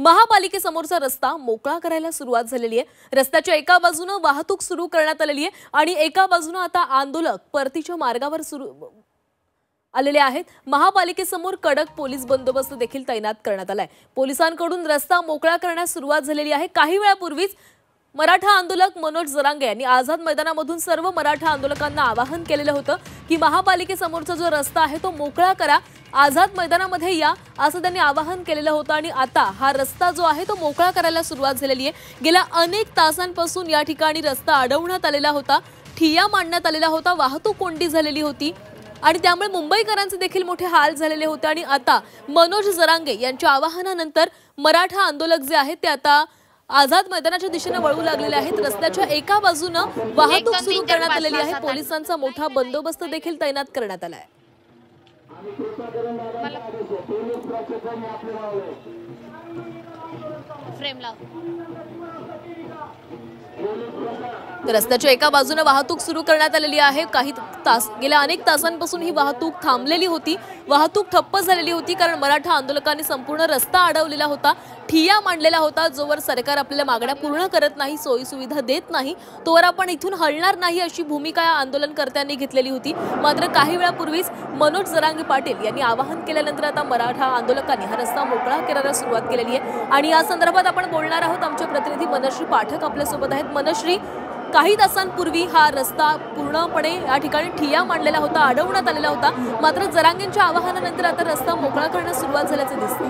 महापालिकेसमोरचा रस्ता मोकळा करायला सुरुवात झालेली आहे। रस्त्याच्या एका बाजूने वाहतूक सुरू करण्यात आलेली आहे आणि एका बाजूने आता आंदोलक परतीच्या मार्गावर सुरू आलेले आहेत। महापालिकेसमोर कडक पोलीस बंदोबस्त देखील तैनात करण्यात आलाय। पोलिसांकडून रस्ता मोकळा करण्यास सुरुवात झालेली आहे। काही वेळापूर्वीच मराठा आंदोलक मनोज जरांगे यांनी आझाद मैदानामधून सर्व मराठा आंदोलकांना आवाहन केलेलं होतं की महापालिकेसमोरचा जो रस्ता आहे तो मोकळा करा, आझाद मैदानामध्ये या असं त्यांनी आवाहन केलेलं होतं। आणि आता हा रस्ता जो आहे तो मोकळा करायला सुरुवात झालेली आहे। गेल्या अनेक तासांपासून या ठिकाणी रस्ता अडवण्यात आलेला होता, ठिय्या मांडण्यात आलेला होता, वाहतूक कोंडी झालेली होती आणि त्यामुळे मुंबईकरांचे देखील मोठे हाल झालेले होते। आणि आता मनोज जरांगे यांच्या आवाहनानंतर मराठा आंदोलक जे आहेत ते आता आझाद मैदानाच्या दिशेने वळू लागलेले आहेत। रस्त्याच्या एका बाजूने वाहतूक सुरू करण्यात आलेली आहे। पोलिसांचा मोठा बंदोबस्त देखील तैनात करण्यात आलाय। रस्त्याच्या एका बाजूने वाहतूक सुरू करण्यात आलेली आहे। काही तास गेल्या अनेक तासांपासून ही वाहतूक थांबलेली होती, वाहतूक ठप्प झालेली होती कारण मराठा आंदोलकांनी संपूर्ण रस्ता अडवलेला होता, ठिय्या मांडलेला होता। जोवर सरकार आपल्याला मागण्या पूर्ण करत नाही, सोयी सुविधा देत नाही, तोवर आपण इथून हलणार नाही अशी भूमिका या आंदोलनकर्त्यांनी घेतलेली होती। मात्र काही वेळापूर्वीच मनोज जरांगे पाटील यांनी आवाहन केल्यानंतर आता मराठा आंदोलकांनी हा रस्ता मोकळा करायला सुरुवात केलेली आहे। आणि या संदर्भात आपण बोलणार आहोत। आमचे प्रतिनिधी मनश्री पाठक आपल्यासोबत आहेत। मनश्री, काही तासांपूर्वी हा रस्ता पूर्णपणे या ठिकाणी ठिय्या मांडलेला होता, अडवण्यात आलेला होता, मात्र जरांगेंच्या आवाहनानंतर आता रस्ता मोकळा करण्यास सुरुवात झाल्याचे दिसते।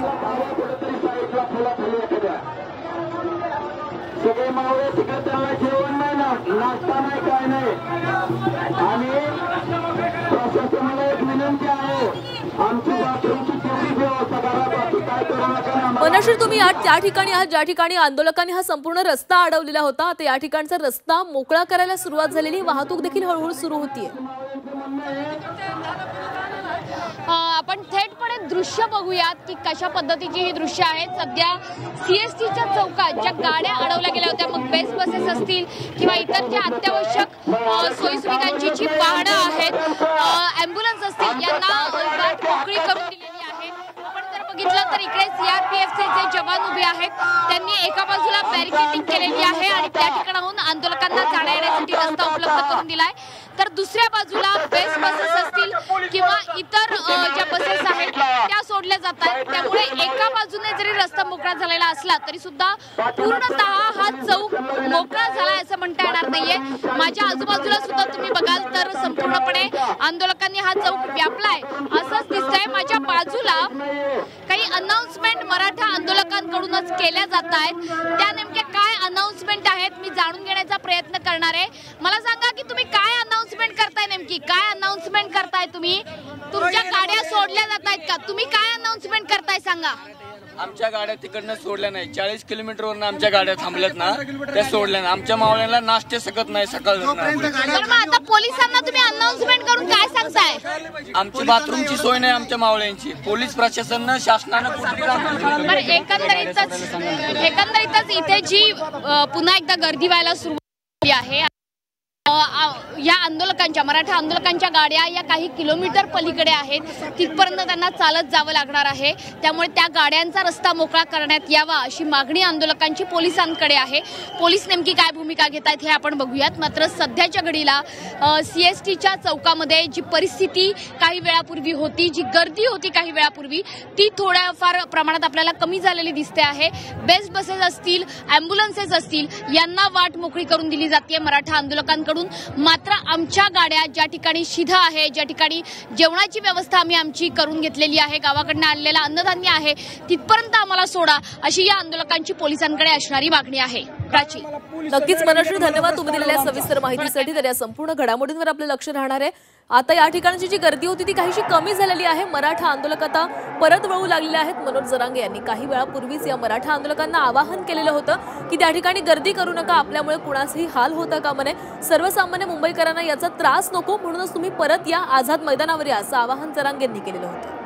मनश्री, तुम्ही त्या ठिकाणी आहात ज्या ठिकाणी आंदोलकांनी हा संपूर्ण रस्ता अडवलेला होता, आता या ठिकाणचा रस्ता मोकळा करायला सुरुवात झालेली, वाहतूक देखील हळूहळू सुरू होतीये। आपण थेटपणे दृश्य बघूयात की कशा पद्धतीची ही दृश्य आहेत। सध्या सीएसटीच्या चौकात ज्या गाड्या अडवल्या गेल्या होत्या, मग बेस्ट बसेस असतील किंवा इतर ज्या अत्यावश्यक सोयीसुविधांची जी वाहनं आहेत, ॲम्ब्युलन्स असतील, यांना वाट मोकळी करून दिलेली आहे। आपण जर बघितलं तर इकडे सीआरपीएफचे जे जवान उभे आहेत, त्यांनी एका बाजूला बॅरिकेडिंग केलेली आहे आणि त्या ठिकाणाहून आंदोलकांना जाण्या येण्यासाठी रस्ता उपलब्ध करून दिलाय, तर दुसऱ्या बाजूला बेस्ट बसेस असतील किंवा इतर ज्या बसेस आहेत त्या सोडल्या जात आहेत। त्यामुळे एका बाजूने जरी रस्ता मोकळा झालेला असला तरी सुद्धा पूर्णतः हा चौक मोकळा झाला असं म्हणता येणार नाहीये। माझ्या आजूबाजूला सुद्धा तुम्ही बघाल तर संपूर्णपणे आंदोलकांनी हा चौक व्यापलाय असंच दिसतंय। माझ्या बाजूला काही अनाउन्समेंट मराठा आंदोलकांकडूनच केल्या जात आहेत, त्या नेमक्या काय अनाउन्समेंट आहेत मी जाणून घेण्याचा प्रयत्न करणार आहे। मला सांगा की तुम्ही काय अनाउन्समेंट करताय, नेमकी काय अनाउन्समेंट करताय तुम्ही? तुमच्या गाड्या सोडल्या जात आहेत का? तुम्ही काय अनाउन्समेंट करताय सांगा? आमच्या गाड्या तिकडनं सोडल्या नाही, 40 किलोमीटरवरून आमच्या गाड्या थांबल्यात ना, त्या सोडल्या नाही। आमच्या मावळ्यांना नाश्ते सकत नाही सकाळ। आता पोलिसांना तुम्ही अनाउन्समेंट करून काय सांगताय? आमची बाथरूमची सोय नाही आमच्या मावळ्यांची, पोलीस प्रशासनानं शासनानं एकंदरीतच इथे जी पुन्हा एकदा गर्दी व्हायला सुरुवात झाली आहे। या आंदोलकांच्या मराठा आंदोलकांच्या गाड्या या काही किलोमीटर पलीकडे आहेत, तिथपर्यंत त्यांना चालत जावं लागणार आहे। त्यामुळे त्या गाड्यांचा रस्ता मोकळा करण्यात यावा अशी मागणी आंदोलकांची पोलिसांकडे आहे। पोलीस नेमकी काय भूमिका घेत आहेत हे आपण बघूयात। मात्र सध्याच्या घडीला सीएसटीच्या चौकामध्ये जी परिस्थिती काही वेळापूर्वी होती, जी गर्दी होती काही वेळापूर्वी, ती थोड्याफार प्रमाणात आपल्याला कमी झालेली दिसते आहे। बेस्ट बसेस असतील, ॲम्ब्युलन्सेस असतील, यांना वाट मोकळी करून दिली जाते मराठा आंदोलकांकडून। मात्र आमच्या गाड्या ज्या ठिकाणी शिधा आहे, ज्या ठिकाणी जेवणाची व्यवस्था आम्ही आमची करून घेतलेली आहे, गावाकडनं आणलेलं अन्नधान्य आहे, तिथपर्यंत आम्हाला सोडा अशी या आंदोलकांची पोलिसांकडे असणारी मागणी आहे। प्राची, नक्कीच मनश्री, धन्यवाद तुम्ही दिलेल्या सविस्तर माहितीसाठी। तर या संपूर्ण घडामोडींवर आपलं लक्ष राहणार आहे। आता या ठिकाणची जी गर्दी होती ती काहीशी कमी झालेली आहे, मराठा आंदोलक आता परत वळू लागलेले आहेत। मनोज जरांगे यांनी काही वेळापूर्वीच या मराठा आंदोलकांना आवाहन केलेलं होतं की त्या ठिकाणी गर्दी करू नका, आपल्यामुळे कुणाचाही हाल होता कामा नये, सर्वसामान्य मुंबईकरांना याचा त्रास नको, म्हणूनच तुम्ही परत या आझाद मैदानावर या असं आवाहन जरांगेंनी केलेलं होतं।